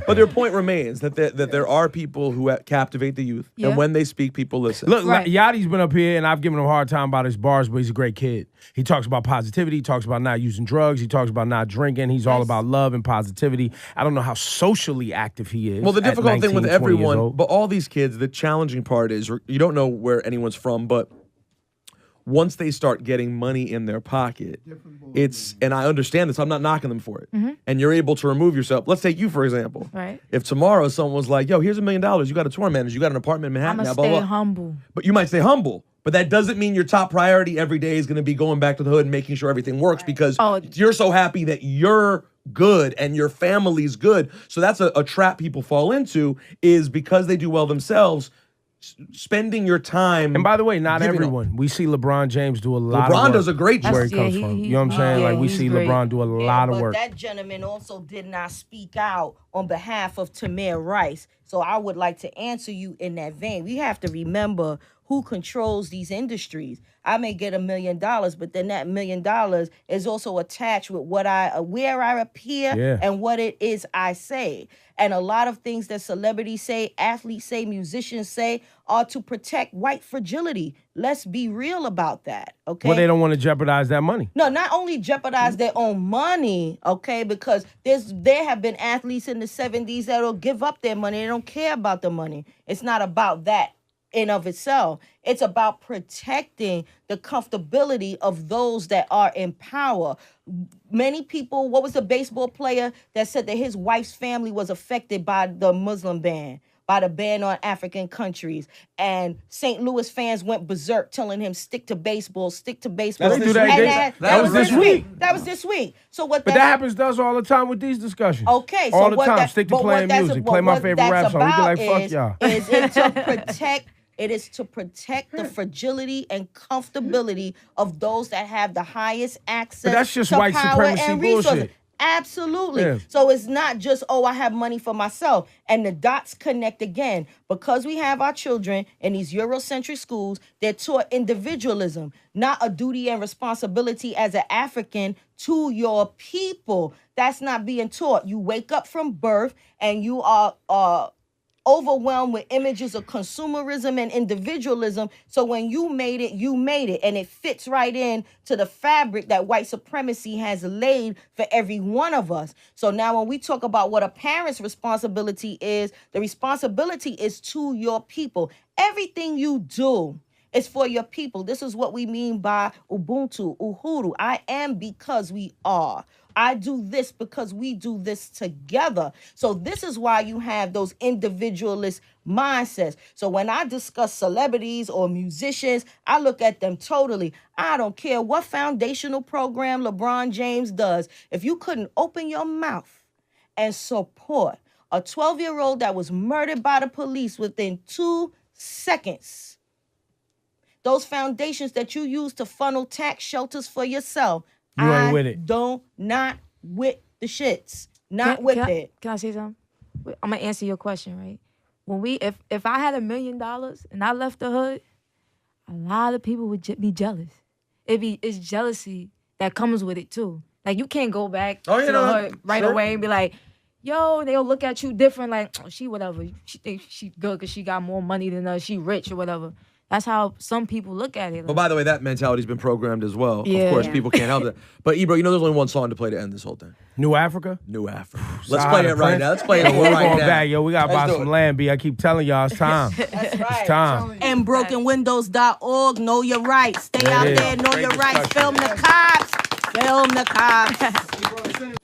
but their point remains that there are people who captivate the youth, and when they speak, people listen. Look, Yachty's been up here, and I've given him a hard time about his bars, but he's a great kid. He talks about positivity. He talks about not using drugs. He talks about not drinking. He's all about love and positivity. I don't know how socially active he is. Well, the difficult thing with everyone, but all these kids, the challenging part is you don't know where anyone's from, but once they start getting money in their pocket, and I understand this, I'm not knocking them for it. And you're able to remove yourself. Let's take you, for example. Right. If tomorrow someone was like, yo, here's $1 million, you got a tour manager, you got an apartment in Manhattan. I'm going to stay humble. But you might stay humble. But that doesn't mean your top priority every day is going to be going back to the hood and making sure everything works because you're so happy that you're good and your family's good. So that's a trap people fall into, is because they do well themselves, spending your time. And by the way, not everyone. We see LeBron James do a lot of work. LeBron does a great job. Where he comes from. You know what I'm saying? Like, we see LeBron do a lot of work. But that gentleman also did not speak out on behalf of Tamir Rice. So I would like to answer you in that vein. We have to remember who controls these industries. I may get $1 million, but then that $1 million is also attached with where I appear and what it is I say. And a lot of things that celebrities say, athletes say, musicians say, are to protect white fragility. Let's be real about that, okay? Well, they don't want to jeopardize that money. No, not only jeopardize their own money, okay, because there have been athletes in the 70s that'll give up their money. They don't care about the money. It's not about that in of itself. It's about protecting the comfortability of those that are in power. Many people, what was the baseball player that said that his wife's family was affected by the Muslim ban, by the ban on African countries, and St. Louis fans went berserk telling him stick to baseball, stick to baseball. That was this week. That was this week. So what? But that happens to us all the time with these discussions. Okay, all the time. Stick to playing music. Play my favorite rap song. We be like, fuck y'all. Is it to protect It is to protect the fragility and comfortability of those that have the highest access that's just to white power supremacy and resources. bullshit. Absolutely. Yeah. So it's not just, oh, I have money for myself. And the dots connect again. Because we have our children in these Eurocentric schools, they're taught individualism, not a duty and responsibility as an African to your people. That's not being taught. You wake up from birth and you are overwhelmed with images of consumerism and individualism. So when you made it, and it fits right in to the fabric that white supremacy has laid for every one of us. So now when we talk about what a parent's responsibility is, the responsibility is to your people. Everything you do is for your people. This is what we mean by Ubuntu, Uhuru. I am because we are. I do this because we do this together. So this is why you have those individualist mindsets. So when I discuss celebrities or musicians, I look at them totally. I don't care what foundational program LeBron James does. If you couldn't open your mouth and support a 12-year-old that was murdered by the police within 2 seconds, those foundations that you use to funnel tax shelters for yourself, You ain't with it. Not with the shits. Not with it. Can I say something? I'm gonna answer your question, right? When if I had $1 million and I left the hood, a lot of people would be jealous. It's jealousy that comes with it too. Like you can't go back to the hood right away and be like, yo, they'll look at you different, like, oh, she whatever. She thinks she good because she got more money than us. She rich or whatever. That's how some people look at it. Like, But by the way, that mentality's been programmed as well. Yeah. Of course, people can't help that. But Ebro, there's only one song to play to end this whole thing. New Africa? New Africa. Let's play it right Prince. now. Let's play it We're right going now. back, yo. We gotta buy Let's do some it. land, B. I keep telling y'all it's time. That's right. It's time. And brokenwindows.org. Know your rights. Stay There out it is. there. Know Great your rights. discussion. Film the cops. Film the cops.